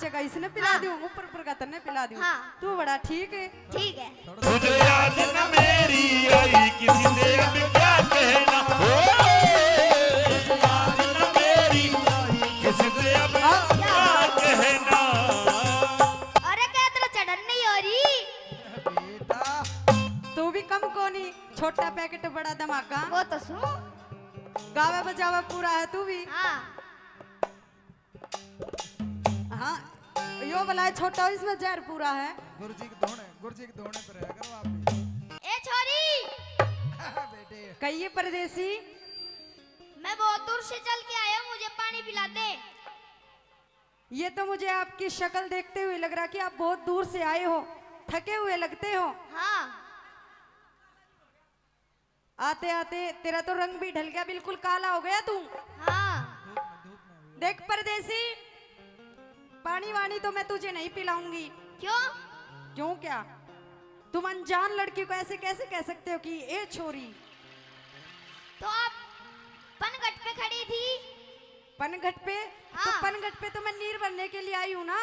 जगह इसने पिला दूं, ऊपर ऊपर का तन्ने पिला दूं। हाँ। तू बड़ा ठीक है। ठीक है। तुझे याद न मेरी आई किसी से अब क्या कहना, ओ तुझे याद न मेरी आई किसी से अब क्या कहना। अरे क्या तेरा चढ़न नहीं हो रही? बेटा तू भी कम कोनी, छोटा पैकेट बड़ा धमाका। वो तो सुन। गावे बजावे पूरा है तू भी। हाँ। हाँ यो वाला है छोटा, इसमें जहर पूरा है। गुरुजी के धोने पर रहा करो आप भी। ए छोरी, बेटे कहिए परदेसी। मैं बहुत दूर से चल के आया हूँ, मुझे पानी पिला दे। ये तो मुझे आपकी शक्ल देखते हुए लग रहा कि आप बहुत दूर से आए हो, थके हुए लगते हो। हाँ। आते आते तेरा तो रंग भी ढल गया, बिल्कुल काला हो गया तू। हाँ। देख परदेसी, पानी वानी तो मैं तुझे नहीं पिलाऊंगी। क्यों? क्यों क्या? तुम अनजान लड़की को ऐसे कैसे कह सकते हो कि ए छोरी? तो आप पनघट पे खड़ी थी। पनघट पे? हाँ। तो पनघट पे तो मैं नीर भरने के लिए आई हूँ ना।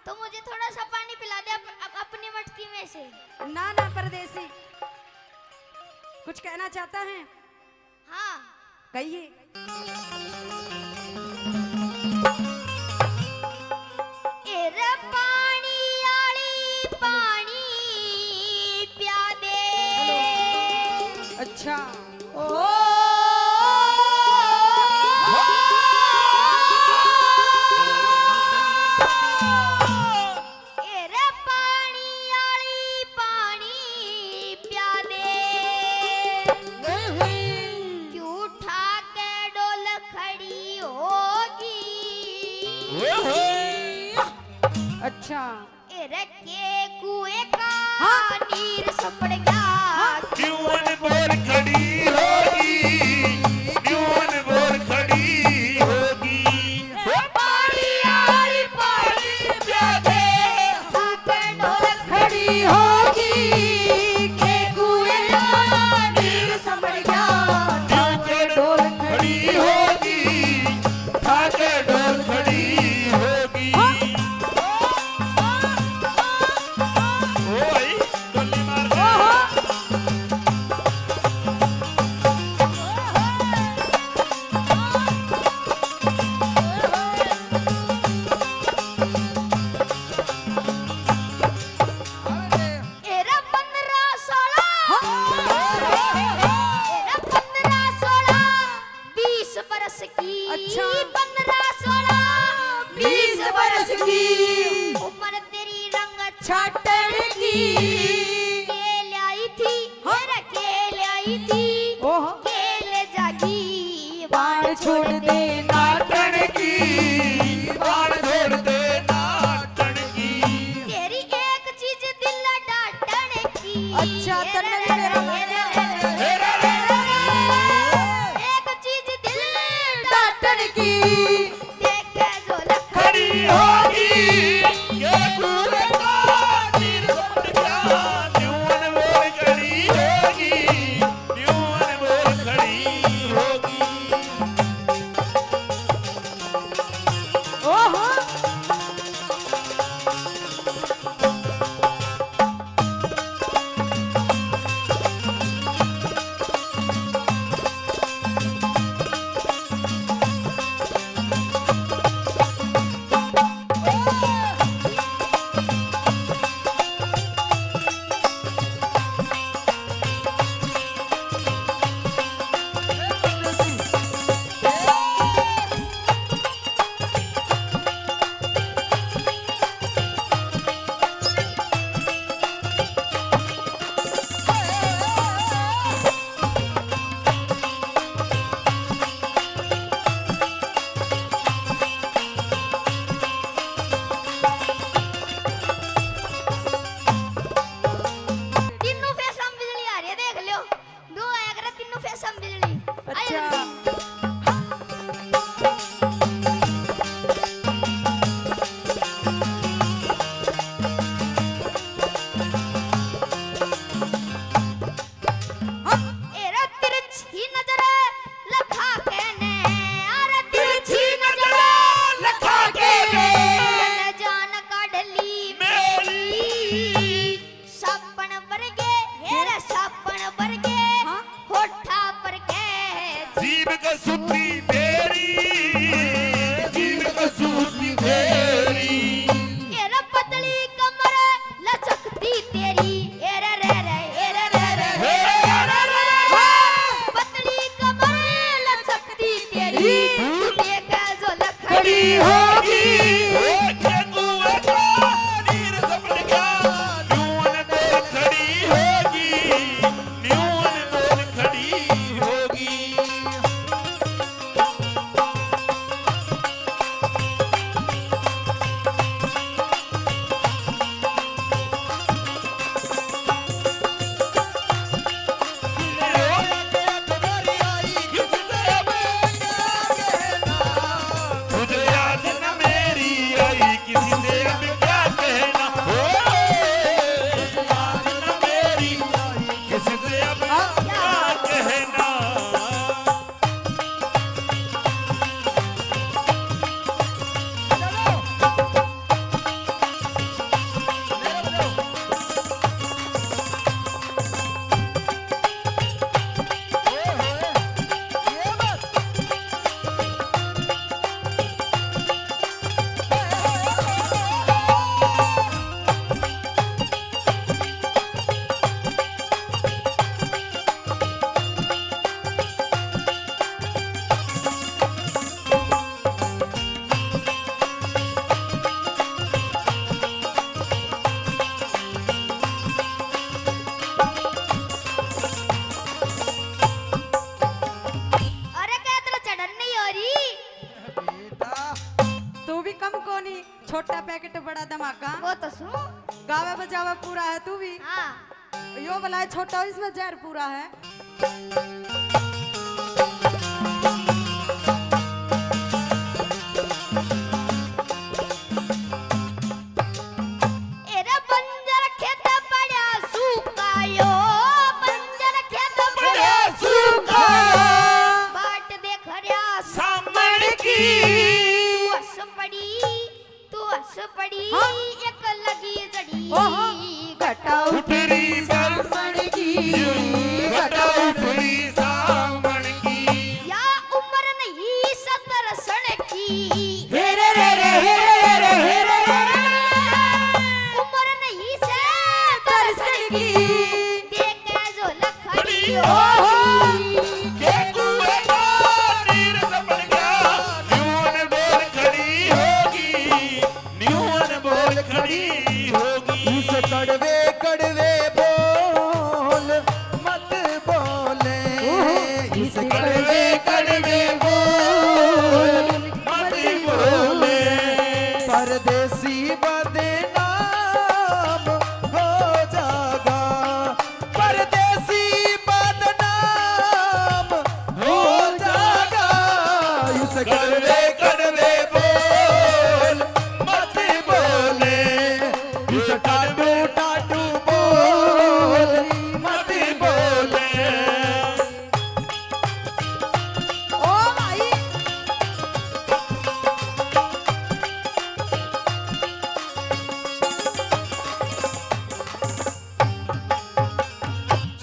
तो मुझे थोड़ा सा पानी पिला दे अपनी मटकी में से। ना ना परदेसी, कुछ कहना चाहता है? हाँ। कहिए। एरे पानी आली पानी पिया दे। अच्छा। ओ एरे पानी आली पानी पिया दे। क्यों उठा के डोल खड़ी होगी? अच्छा। एरे के कुएं का हाँ? नीर सपड़ गया। क्यों अनमोल खड़ी होगी, क्यों अनमोल खड़ी होगी। पानी आली पानी पिया दे। आके डोल खड़ी होगी के कुएं का नीर समझ गया। क्यों डोल खड़ी होगी, ठाके डोल खड़ी होगी। ओ भाई डोली मार दे। एरा 15-16 एरा 15-16 20 बरस की। अच्छा। 15-16 20 बरस की उम्र तेरी रंग छाटन की। के लाई थी। मेरा के लाई थी। ओहो। के ले जागी बाण छोड़ दे नाटन की, बाण छोड़ दे नाटन की। तेरी एक चीज दिल डांटने की। अच्छा, तन्ने भी मेरा एक चीज दिल डांटन की। देख के जो खड़ी होगी, ये पूरे का नीर सपड़ गया। क्यों अनमोल खड़ी होगी, क्यों अनमोल खड़ी होगी। ओहो। तेरी एरे रे पतली कमर लचकती तेरी टूटे का जो लखड़ी होगी के कुएं का नीर सपन गया न्यून बोल खड़ी होगी न्यून बोल खड़ी होगी तुझे याद न मेरी आई किसी से अब क्या कहना हो याद न मेरी किसी से अब क्या कहना अरे क्या तेरा चढ़न नहीं हो रही बेटा तू भी कम कोनी छोटा पैकेट बड़ा धमाका वो तो सुन गावे बजावे पूरा है तू भी हाँ यो वाला है छोटा इसमें जहर पूरा है एरे बंजर खेत पड़ा सुकायो बंजर खेत पड़ा सुखायो बाट देख रया सामने की तू हंस पड़ी हाँ? एक लगी जड़ी ओहो। घटा उठरी सरसण की घटा उठरी सामन की या उम्र नहीं सतर सण की हेरे रे रे हेरे रे हेरे रे उम्र नहीं से दर्शन की देखे जो लखड़ी बड़ी होगी के कुएं का नीर सपन गया न्यून बोल खड़ी होगी न्यून बोल खड़ी होगी इस कड़वे कड़वे बोल मत बोले इस कड़वे कड़वे बोल मत बोले परदेसी बदनाम हो जागा परदेसी बदनाम हो जागा इस कड़वे कड़वे बोल मत बोले इस टाटू टाटू बोल मत बोले ओ भाई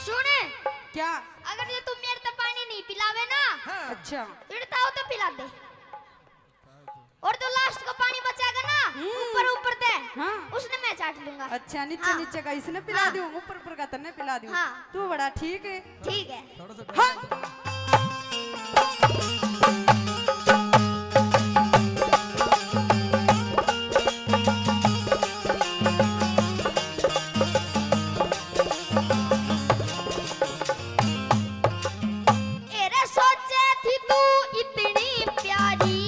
सुने क्या अगर ये तुम मेरे तो पानी नहीं पिलावे ना अच्छा चिढ़ता हो तो पिला दे और जो लास्ट को पानी बचाएगा ना ऊपर ऊपर दे हाँ उसने मैं चाट लूंगा अच्छा नीचे हाँ। नीचे का इसने पिला हाँ। दूं ऊपर ऊपर का तन्ने पिला दूं हाँ। तू बड़ा ठीक है ठीक है थोड़ा सा हाँ एरे सोचे थी तू इतनी प्यारी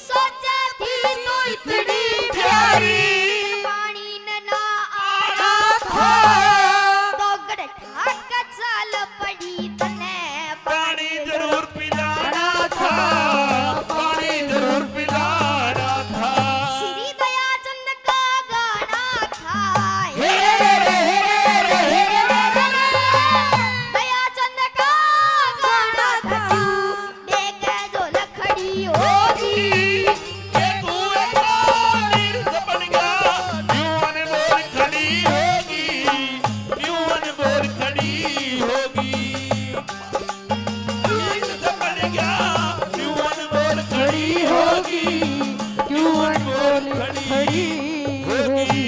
सोचे थी तू इतनी प्यारी पानी न ना आना था तो गड़ ठाक चाल पड़ी तने पानी जरूर पिलाना था पानी जरूर पिलाना था श्री दया चंद का गाना था हे रे रे हे रे रे हे रे रे दया चंद का गाना था देखे जो लखड़ी होगी के कुएं का नीर सपन गया न्यून बोल खड़ी होगी न्यून बोल खड़ी होगी नीर सपन गया न्यून बोल खड़ी होगी न्यून बोल खड़ी होगी